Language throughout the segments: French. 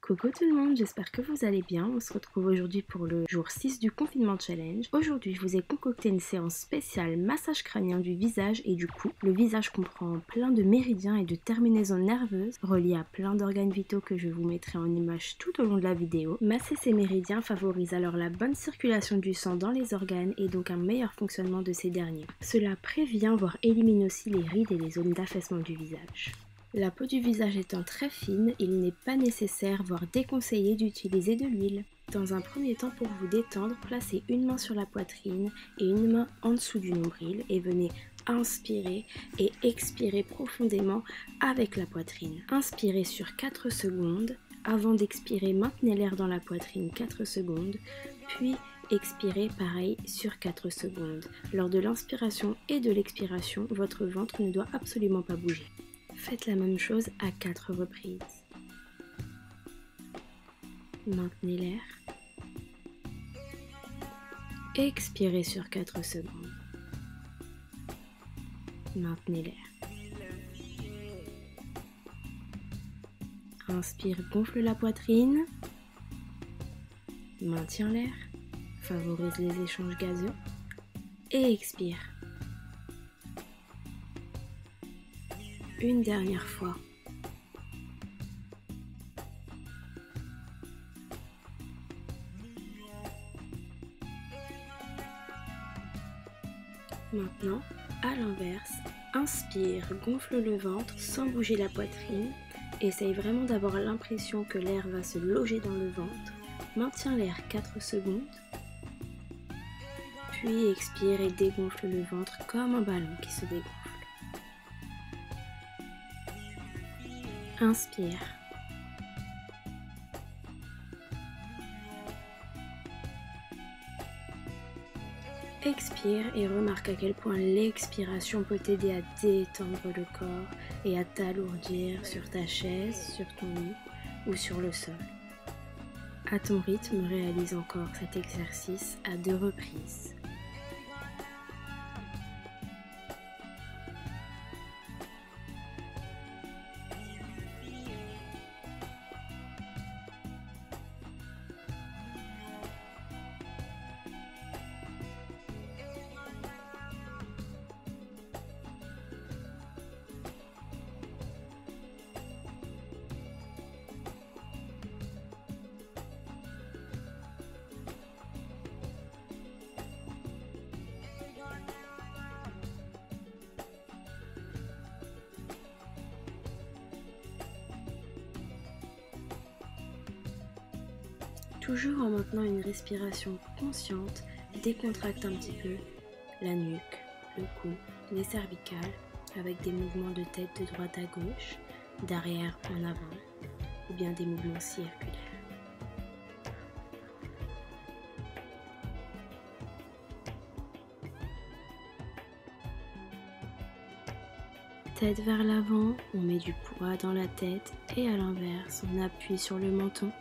Coucou tout le monde, j'espère que vous allez bien. On se retrouve aujourd'hui pour le jour 6 du confinement challenge. Aujourd'hui, je vous ai concocté une séance spéciale massage crânien du visage et du cou. Le visage comprend plein de méridiens et de terminaisons nerveuses reliés à plein d'organes vitaux que je vous mettrai en image tout au long de la vidéo. Masser ces méridiens favorise alors la bonne circulation du sang dans les organes et donc un meilleur fonctionnement de ces derniers. Cela prévient voire élimine aussi les rides et les zones d'affaissement du visage. La peau du visage étant très fine, il n'est pas nécessaire, voire déconseillé d'utiliser de l'huile. Dans un premier temps, pour vous détendre, placez une main sur la poitrine et une main en dessous du nombril et venez inspirer et expirer profondément avec la poitrine. Inspirez sur 4 secondes. Avant d'expirer, maintenez l'air dans la poitrine 4 secondes, puis expirez pareil sur 4 secondes. Lors de l'inspiration et de l'expiration, votre ventre ne doit absolument pas bouger. Faites la même chose à 4 reprises. Maintenez l'air. Expirez sur 4 secondes. Maintenez l'air. Inspire, gonfle la poitrine. Maintiens l'air. Favorise les échanges gazeux. Et expire. Une dernière fois. Maintenant, à l'inverse, inspire, gonfle le ventre sans bouger la poitrine. Essaye vraiment d'avoir l'impression que l'air va se loger dans le ventre. Maintiens l'air 4 secondes. Puis expire et dégonfle le ventre comme un ballon qui se dégonfle. Inspire. Expire et remarque à quel point l'expiration peut t'aider à détendre le corps et à t'alourdir sur ta chaise, sur ton lit ou sur le sol. À ton rythme, réalise encore cet exercice à 2 reprises. Toujours en maintenant une respiration consciente, décontracte un petit peu la nuque, le cou, les cervicales, avec des mouvements de tête de droite à gauche, d'arrière en avant, ou bien des mouvements circulaires. Tête vers l'avant, on met du poids dans la tête et à l'inverse, on appuie sur le menton.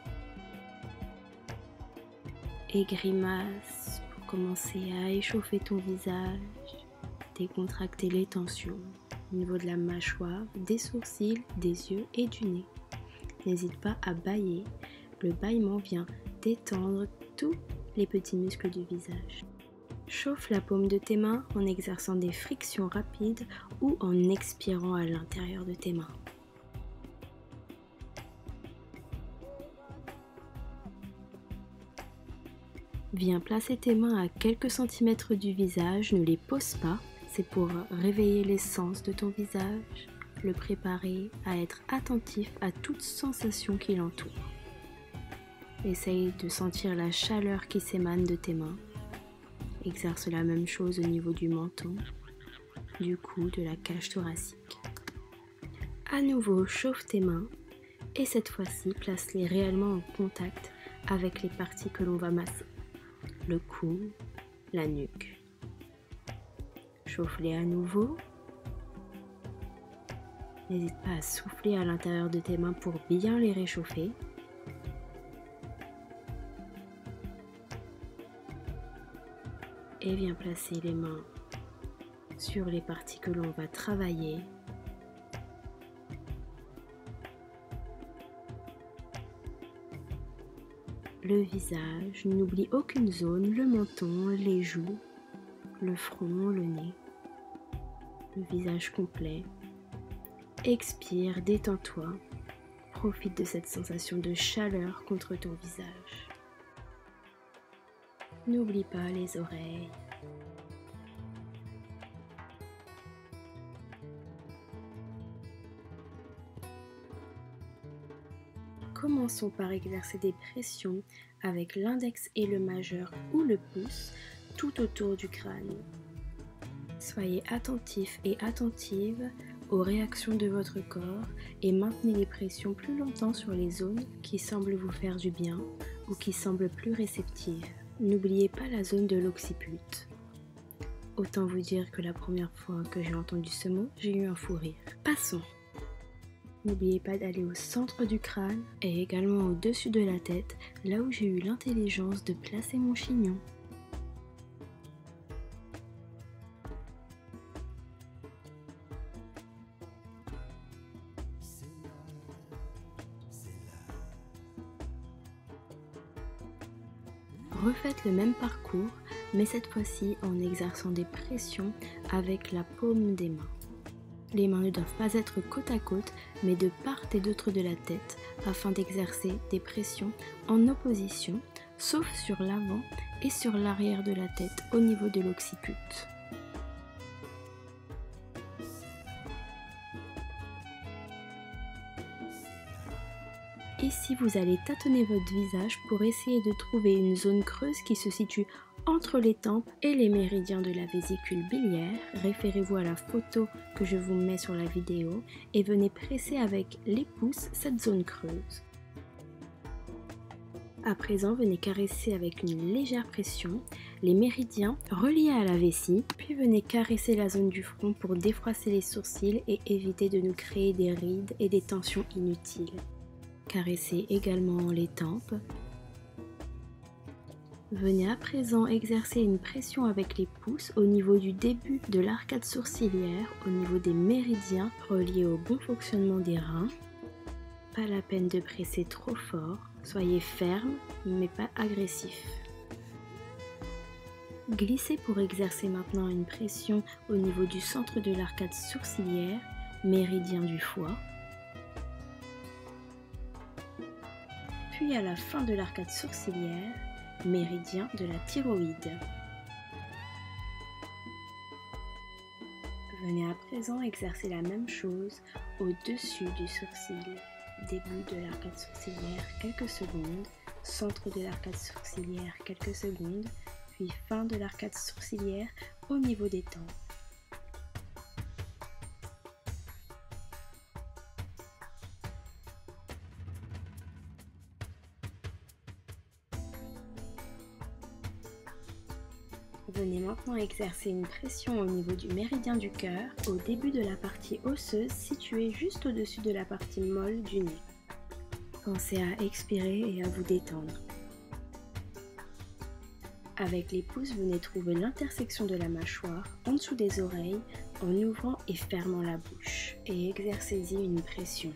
Et grimace pour commencer à échauffer ton visage, décontracter les tensions au niveau de la mâchoire, des sourcils, des yeux et du nez. N'hésite pas à bâiller, le bâillement vient détendre tous les petits muscles du visage. Chauffe la paume de tes mains en exerçant des frictions rapides ou en expirant à l'intérieur de tes mains. Viens placer tes mains à quelques centimètres du visage, ne les pose pas, c'est pour réveiller les sens de ton visage, le préparer à être attentif à toute sensation qui l'entoure. Essaye de sentir la chaleur qui s'émane de tes mains. Exerce la même chose au niveau du menton, du cou, de la cage thoracique. À nouveau, chauffe tes mains et cette fois-ci, place-les réellement en contact avec les parties que l'on va masser. Le cou, la nuque. Chauffe-les à nouveau. N'hésite pas à souffler à l'intérieur de tes mains pour bien les réchauffer. Et viens placer les mains sur les parties que l'on va travailler. le visage, n'oublie aucune zone, le menton, les joues, le front, le nez, le visage complet. Expire, détends-toi, profite de cette sensation de chaleur contre ton visage. N'oublie pas les oreilles. Commençons par exercer des pressions avec l'index et le majeur ou le pouce tout autour du crâne. Soyez attentif et attentive aux réactions de votre corps et maintenez les pressions plus longtemps sur les zones qui semblent vous faire du bien ou qui semblent plus réceptives. N'oubliez pas la zone de l'occiput. Autant vous dire que la première fois que j'ai entendu ce mot, j'ai eu un fou rire. Passons. N'oubliez pas d'aller au centre du crâne et également au-dessus de la tête, là où j'ai eu l'intelligence de placer mon chignon. Refaites le même parcours, mais cette fois-ci en exerçant des pressions avec la paume des mains. Les mains ne doivent pas être côte à côte, mais de part et d'autre de la tête, afin d'exercer des pressions en opposition, sauf sur l'avant et sur l'arrière de la tête au niveau de l'occiput. Ici, vous allez tâtonner votre visage pour essayer de trouver une zone creuse qui se situe entre les tempes et les méridiens de la vésicule biliaire. Référez-vous à la photo que je vous mets sur la vidéo et venez presser avec les pouces cette zone creuse. À présent, venez caresser avec une légère pression les méridiens reliés à la vessie, puis venez caresser la zone du front pour défroisser les sourcils et éviter de nous créer des rides et des tensions inutiles. Caressez également les tempes. Venez à présent exercer une pression avec les pouces au niveau du début de l'arcade sourcilière, au niveau des méridiens reliés au bon fonctionnement des reins. Pas la peine de presser trop fort, soyez ferme mais pas agressif. Glissez pour exercer maintenant une pression au niveau du centre de l'arcade sourcilière, méridien du foie. Puis à la fin de l'arcade sourcilière, méridien de la thyroïde. Venez à présent exercer la même chose au-dessus du sourcil. Début de l'arcade sourcilière, quelques secondes, centre de l'arcade sourcilière, quelques secondes, puis fin de l'arcade sourcilière au niveau des tempes. Venez maintenant exercer une pression au niveau du méridien du cœur, au début de la partie osseuse située juste au-dessus de la partie molle du nez. Pensez à expirer et à vous détendre. Avec les pouces, venez trouver l'intersection de la mâchoire en dessous des oreilles en ouvrant et fermant la bouche et exercez-y une pression.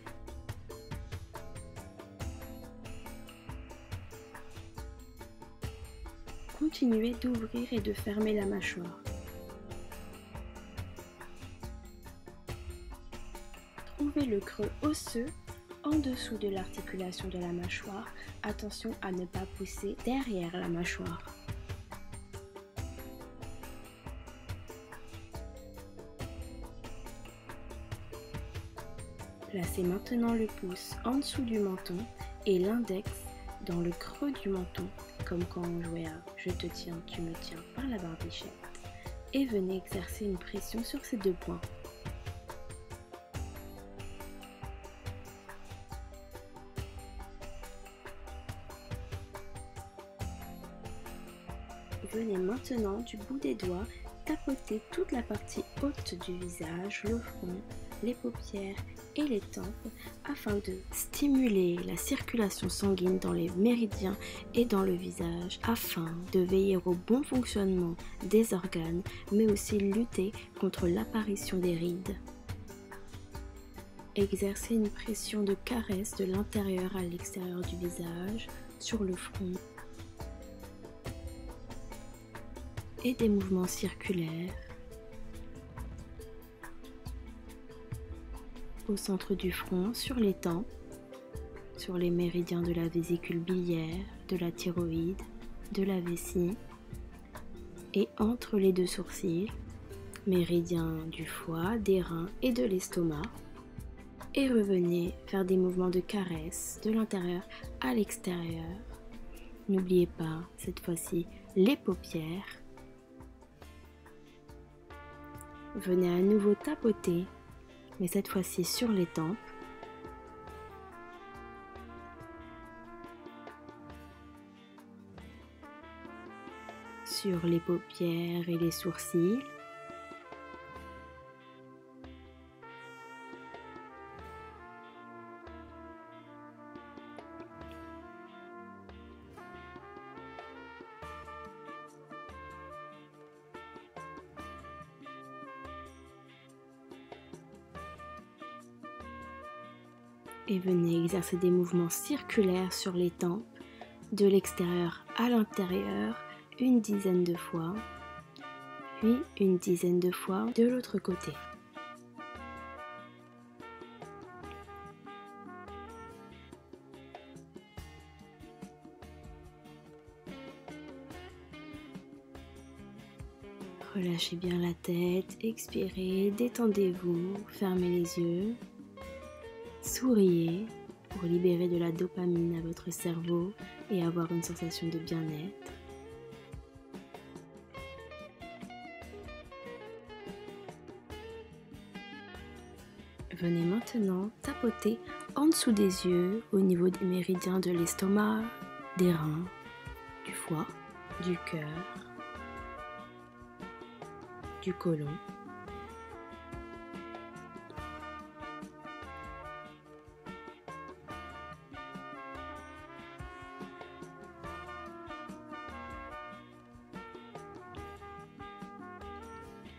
Continuez d'ouvrir et de fermer la mâchoire. Trouvez le creux osseux en dessous de l'articulation de la mâchoire. Attention à ne pas pousser derrière la mâchoire. Placez maintenant le pouce en dessous du menton et l'index dans le creux du menton, comme quand on jouait à « je te tiens, tu me tiens » par la barbichette, et venez exercer une pression sur ces deux points. Venez maintenant du bout des doigts tapoter toute la partie haute du visage, le front, les paupières et les tempes afin de stimuler la circulation sanguine dans les méridiens et dans le visage afin de veiller au bon fonctionnement des organes mais aussi lutter contre l'apparition des rides. Exercez une pression de caresse de l'intérieur à l'extérieur du visage, sur le front, et des mouvements circulaires au centre du front, sur les tempes, sur les méridiens de la vésicule biliaire, de la thyroïde, de la vessie, et entre les deux sourcils, méridiens du foie, des reins et de l'estomac. Et revenez faire des mouvements de caresse de l'intérieur à l'extérieur. N'oubliez pas, cette fois-ci, les paupières. Venez à nouveau tapoter, mais cette fois-ci sur les tempes. Sur les paupières et les sourcils. Et venez exercer des mouvements circulaires sur les tempes, de l'extérieur à l'intérieur, une dizaine de fois, puis une dizaine de fois de l'autre côté. Relâchez bien la tête, expirez, détendez-vous, fermez les yeux. Souriez pour libérer de la dopamine à votre cerveau et avoir une sensation de bien-être. Venez maintenant tapoter en dessous des yeux au niveau des méridiens de l'estomac, des reins, du foie, du cœur, du côlon.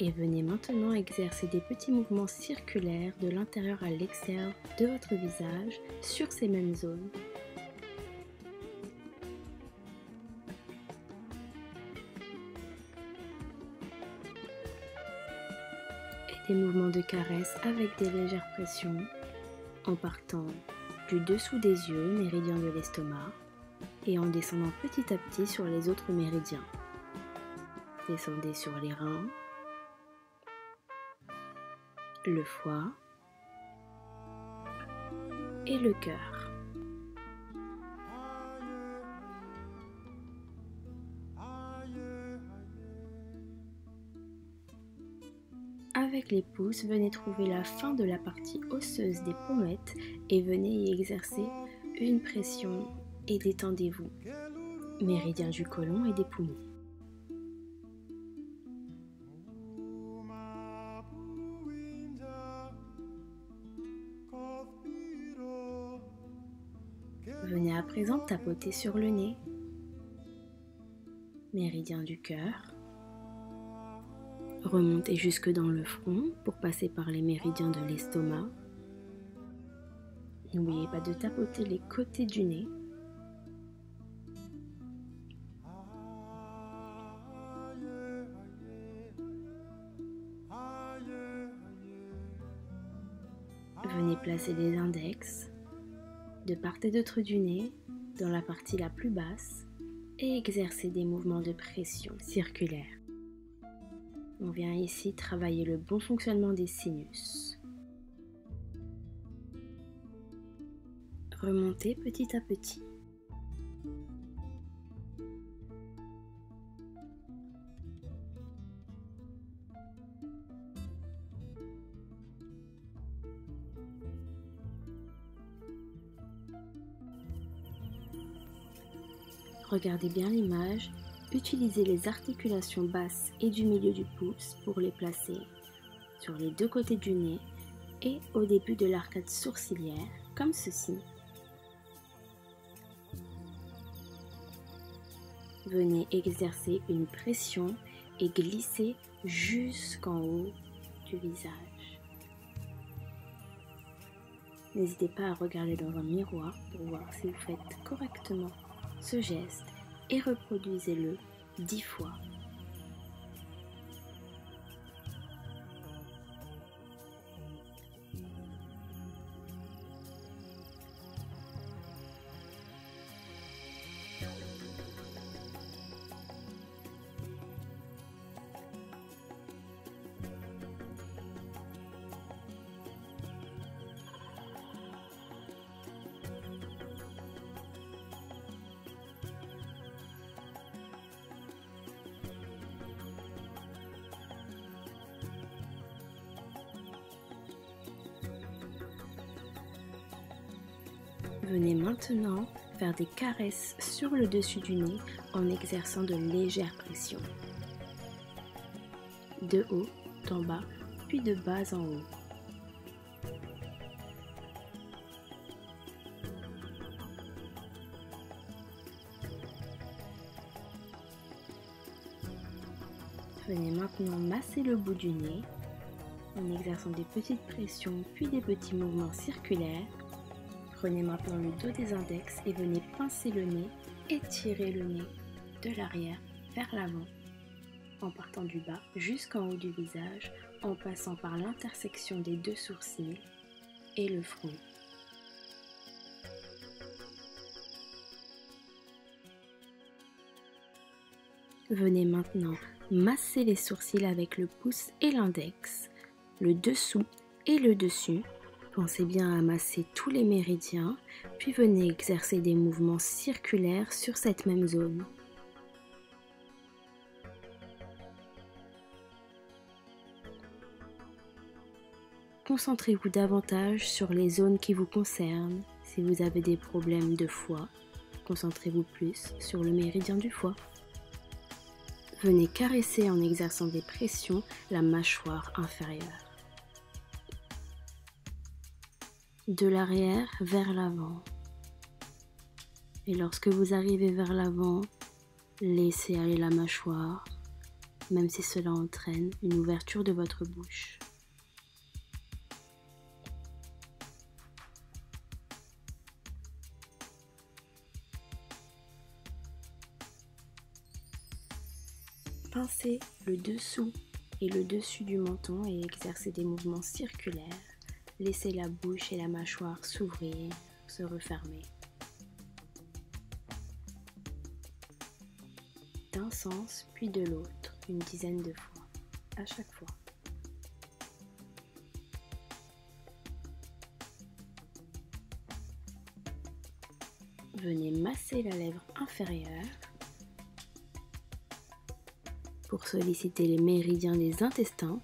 Et venez maintenant exercer des petits mouvements circulaires de l'intérieur à l'extérieur de votre visage sur ces mêmes zones. Et des mouvements de caresse avec des légères pressions en partant du dessous des yeux, méridien de l'estomac, et en descendant petit à petit sur les autres méridiens. Descendez sur les reins, le foie et le cœur. Avec les pouces, venez trouver la fin de la partie osseuse des pommettes et venez y exercer une pression et détendez-vous. Méridien du côlon et des poumons. Venez à présent tapoter sur le nez, méridien du cœur. Remontez jusque dans le front pour passer par les méridiens de l'estomac. N'oubliez pas de tapoter les côtés du nez. Venez placer les index de part et d'autre du nez, dans la partie la plus basse, et exercer des mouvements de pression circulaire. On vient ici travailler le bon fonctionnement des sinus. Remontez petit à petit. Regardez bien l'image, utilisez les articulations basses et du milieu du pouce pour les placer sur les deux côtés du nez et au début de l'arcade sourcilière, comme ceci. Venez exercer une pression et glisser jusqu'en haut du visage. N'hésitez pas à regarder dans un miroir pour voir si vous faites correctement ce geste et reproduisez-le 10 fois. Venez maintenant faire des caresses sur le dessus du nez en exerçant de légères pressions. De haut en bas, puis de bas en haut. Venez maintenant masser le bout du nez en exerçant des petites pressions puis des petits mouvements circulaires. Prenez maintenant le dos des index et venez pincer le nez, étirer le nez de l'arrière vers l'avant, en partant du bas jusqu'en haut du visage, en passant par l'intersection des deux sourcils et le front. Venez maintenant masser les sourcils avec le pouce et l'index, le dessous et le dessus. Pensez bien à masser tous les méridiens, puis venez exercer des mouvements circulaires sur cette même zone. Concentrez-vous davantage sur les zones qui vous concernent. Si vous avez des problèmes de foie, concentrez-vous plus sur le méridien du foie. Venez caresser en exerçant des pressions la mâchoire inférieure. De l'arrière vers l'avant. Et lorsque vous arrivez vers l'avant, laissez aller la mâchoire, même si cela entraîne une ouverture de votre bouche. Pincez le dessous et le dessus du menton et exercez des mouvements circulaires. Laissez la bouche et la mâchoire s'ouvrir, se refermer. D'un sens puis de l'autre, une dizaine de fois, à chaque fois. Venez masser la lèvre inférieure pour solliciter les méridiens des intestins,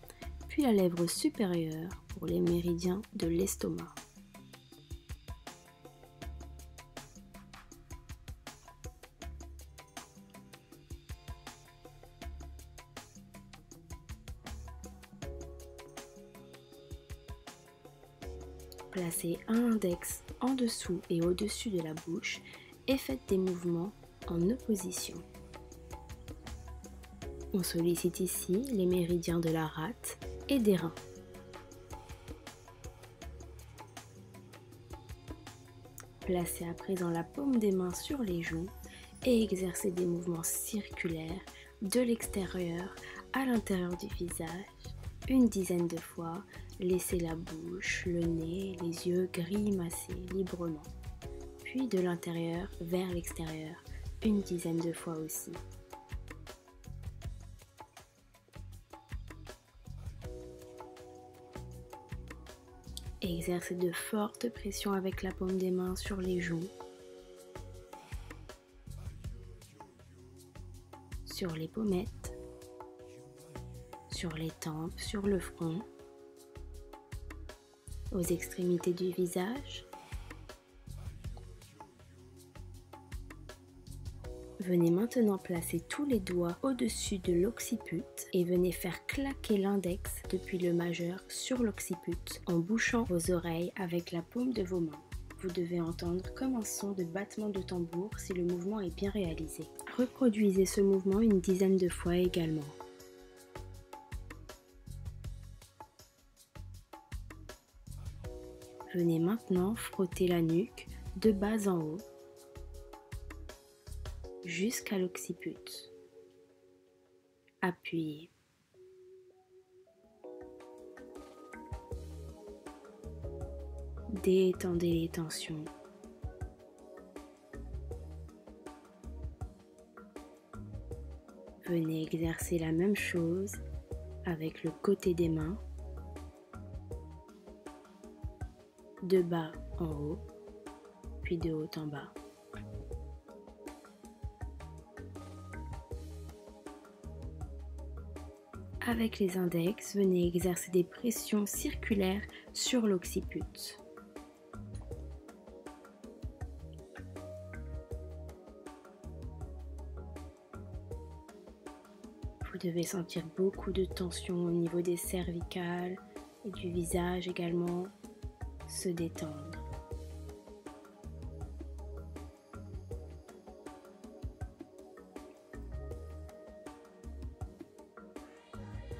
puis la lèvre supérieure pour les méridiens de l'estomac. Placez un index en dessous et au-dessus de la bouche et faites des mouvements en opposition. On sollicite ici les méridiens de la rate et des reins. Placez à présent la paume des mains sur les joues et exercez des mouvements circulaires de l'extérieur à l'intérieur du visage, une dizaine de fois. Laissez la bouche, le nez, les yeux grimacer librement. Puis de l'intérieur vers l'extérieur, une dizaine de fois aussi. Exercez de fortes pressions avec la paume des mains sur les joues, sur les pommettes, sur les tempes, sur le front, aux extrémités du visage. Venez maintenant placer tous les doigts au-dessus de l'occiput et venez faire claquer l'index depuis le majeur sur l'occiput en bouchant vos oreilles avec la paume de vos mains. Vous devez entendre comme un son de battement de tambour si le mouvement est bien réalisé. Reproduisez ce mouvement une dizaine de fois également. Venez maintenant frotter la nuque de bas en haut jusqu'à l'occiput. Appuyez. Détendez les tensions. Venez exercer la même chose avec le côté des mains, de bas en haut, puis de haut en bas. Avec les index, venez exercer des pressions circulaires sur l'occiput. Vous devez sentir beaucoup de tension au niveau des cervicales et du visage également se détendre.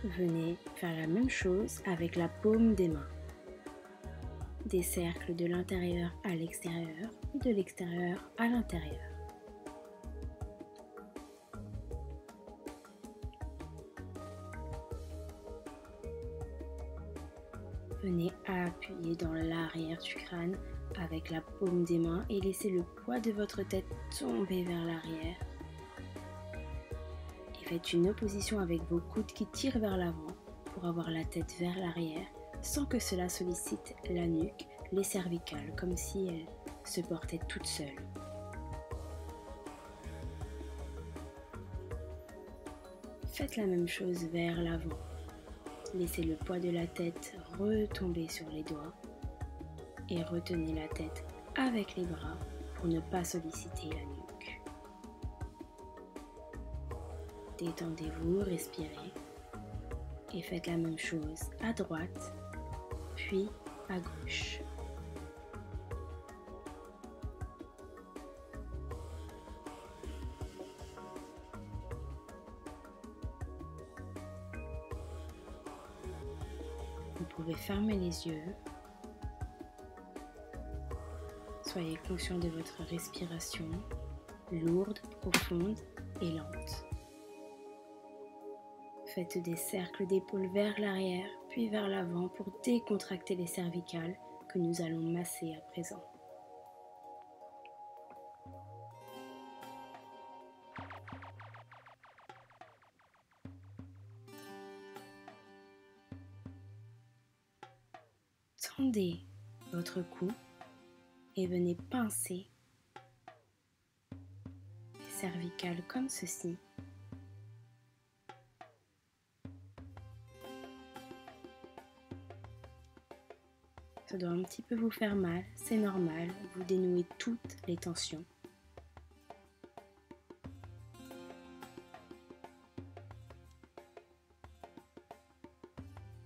Venez faire la même chose avec la paume des mains. Des cercles de l'intérieur à l'extérieur et de l'extérieur à l'intérieur. Venez appuyer dans l'arrière du crâne avec la paume des mains et laissez le poids de votre tête tomber vers l'arrière. Et faites une opposition avec vos coudes qui tirent vers l'avant pour avoir la tête vers l'arrière sans que cela sollicite la nuque, les cervicales, comme si elles se portaient toutes seules. Faites la même chose vers l'avant. Laissez le poids de la tête retomber sur les doigts et retenez la tête avec les bras pour ne pas solliciter la nuque. Détendez-vous, respirez et faites la même chose à droite puis à gauche. Vous pouvez fermer les yeux. Soyez conscient de votre respiration, lourde, profonde et lente. Faites des cercles d'épaules vers l'arrière, puis vers l'avant pour décontracter les cervicales que nous allons masser à présent. Tendez votre cou et venez pincer les cervicales comme ceci. Ça doit un petit peu vous faire mal, c'est normal, vous dénouez toutes les tensions.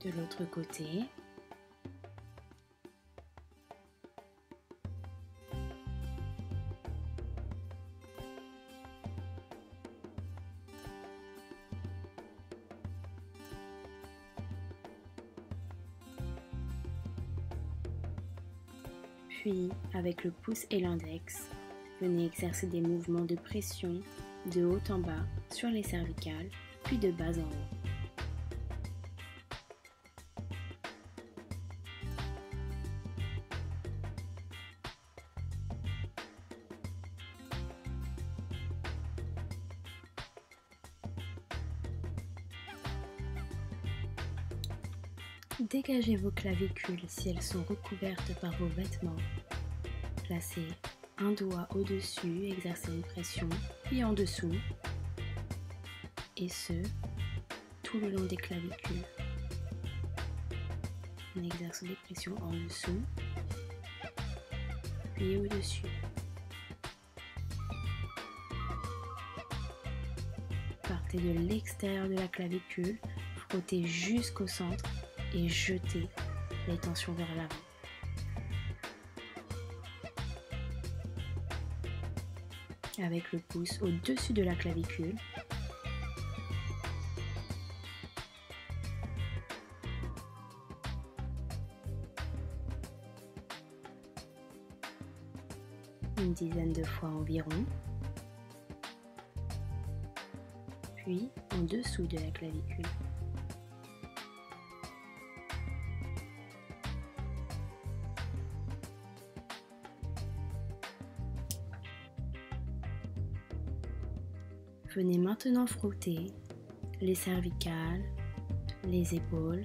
De l'autre côté. Puis, avec le pouce et l'index, venez exercer des mouvements de pression de haut en bas sur les cervicales, puis de bas en haut. Dégagez vos clavicules si elles sont recouvertes par vos vêtements. Placez un doigt au-dessus, exercez une pression, puis en dessous, et ce, tout le long des clavicules. On exerce des pressions en dessous, puis au-dessus. Partez de l'extérieur de la clavicule, frottez jusqu'au centre et jetez les tensions vers l'avant. Avec le pouce au-dessus de la clavicule. dizaine de fois environ. Puis en dessous de la clavicule. Venez maintenant frotter les cervicales, les épaules,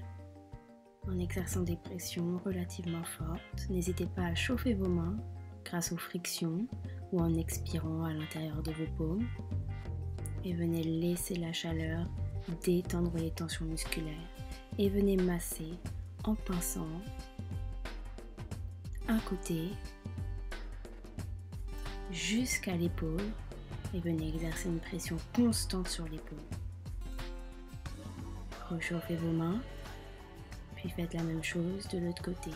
en exerçant des pressions relativement fortes. N'hésitez pas à chauffer vos mains grâce aux frictions ou en expirant à l'intérieur de vos paumes. Et venez laisser la chaleur détendre les tensions musculaires. Et venez masser en pinçant un côté jusqu'à l'épaule. Et venez exercer une pression constante sur l'épaule. Rechauffez vos mains, puis faites la même chose de l'autre côté.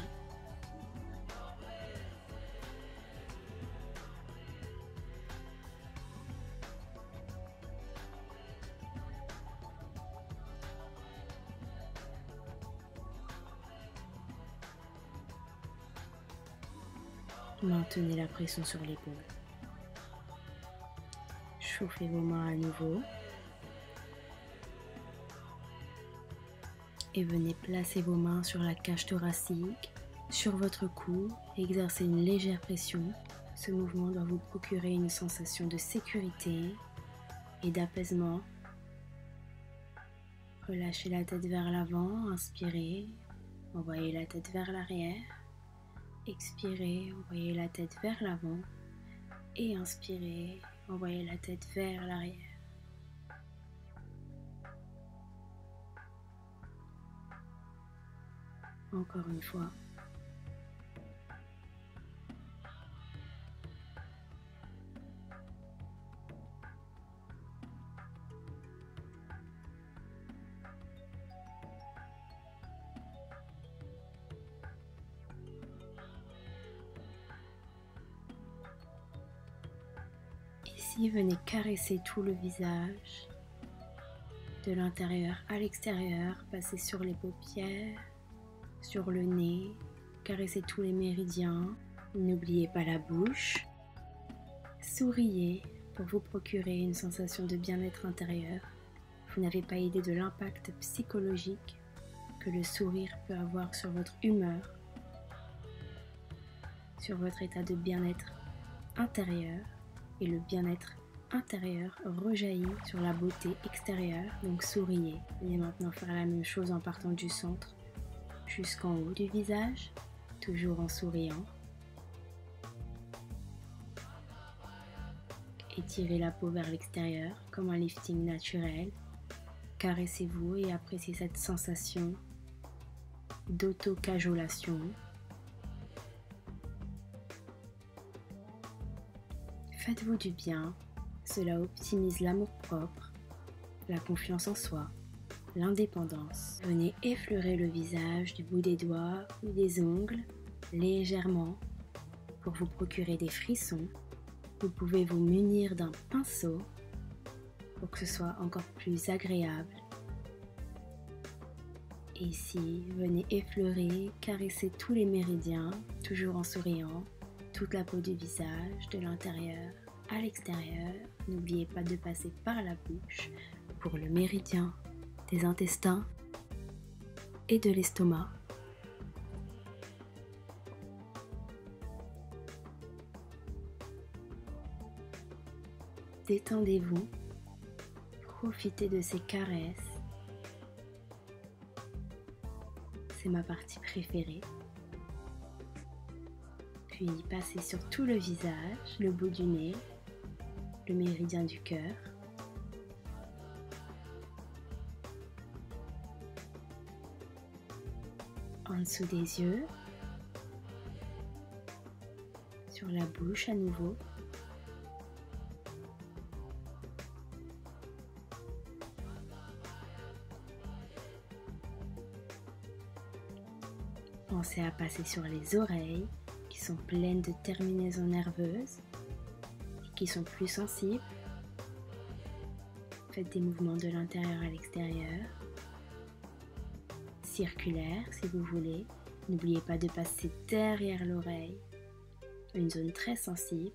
Maintenez la pression sur l'épaule. Chauffez vos mains à nouveau. Et venez placer vos mains sur la cage thoracique, sur votre cou, et exercer une légère pression. Ce mouvement doit vous procurer une sensation de sécurité et d'apaisement. Relâchez la tête vers l'avant, inspirez, envoyez la tête vers l'arrière. Expirez, envoyez la tête vers l'avant et inspirez, envoyez la tête vers l'arrière. Encore une fois. Ici, venez caresser tout le visage, de l'intérieur à l'extérieur, passez sur les paupières, sur le nez, caressez tous les méridiens. N'oubliez pas la bouche. Souriez pour vous procurer une sensation de bien-être intérieur. Vous n'avez pas idée de l'impact psychologique que le sourire peut avoir sur votre humeur, sur votre état de bien-être intérieur. Et le bien-être intérieur rejaillit sur la beauté extérieure, donc souriez. Venez maintenant faire la même chose en partant du centre jusqu'en haut du visage, toujours en souriant. Étirez la peau vers l'extérieur comme un lifting naturel. Caressez-vous et appréciez cette sensation d'auto-cajolation. Faites-vous du bien, cela optimise l'amour-propre, la confiance en soi, l'indépendance. Venez effleurer le visage du bout des doigts ou des ongles, légèrement, pour vous procurer des frissons. Vous pouvez vous munir d'un pinceau pour que ce soit encore plus agréable. Et ici, venez effleurer, caresser tous les méridiens, toujours en souriant, toute la peau du visage, de l'intérieur à l'extérieur. N'oubliez pas de passer par la bouche pour le méridien des intestins et de l'estomac. Détendez-vous, profitez de ces caresses. C'est ma partie préférée. Puis passez sur tout le visage, le bout du nez, le méridien du cœur. En dessous des yeux, sur la bouche à nouveau. Pensez à passer sur les oreilles qui sont pleines de terminaisons nerveuses et qui sont plus sensibles. Faites des mouvements de l'intérieur à l'extérieur, circulaires si vous voulez. N'oubliez pas de passer derrière l'oreille, une zone très sensible,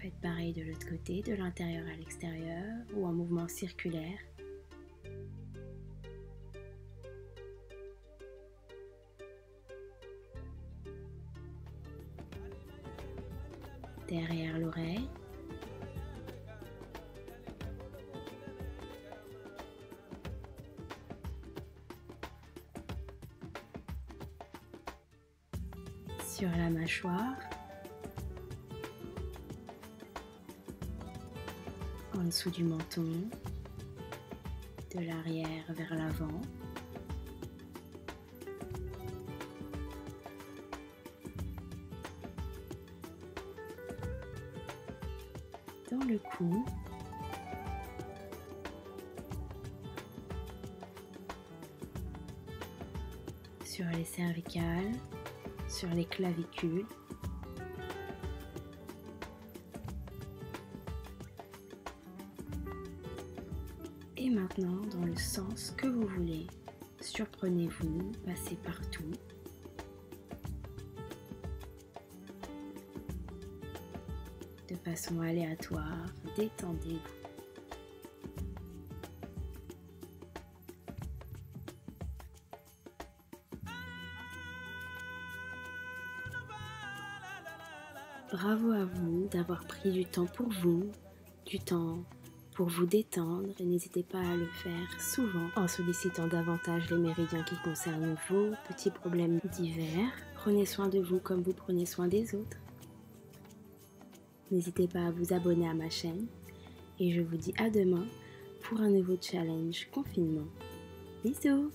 Faites pareil de l'autre côté, de l'intérieur à l'extérieur ou en mouvement circulaire. Derrière l'oreille. Sur la mâchoire. En dessous du menton. De l'arrière vers l'avant. Dans le cou. Sur les cervicales, sur les clavicules. Et maintenant, dans le sens que vous voulez, surprenez-vous, passez partout. De façon aléatoire, détendez-vous. Bravo à vous d'avoir pris du temps pour vous, du temps pour vous détendre, et n'hésitez pas à le faire souvent en sollicitant davantage les méridiens qui concernent vos petits problèmes divers. Prenez soin de vous comme vous prenez soin des autres. N'hésitez pas à vous abonner à ma chaîne et je vous dis à demain pour un nouveau challenge confinement. Bisous!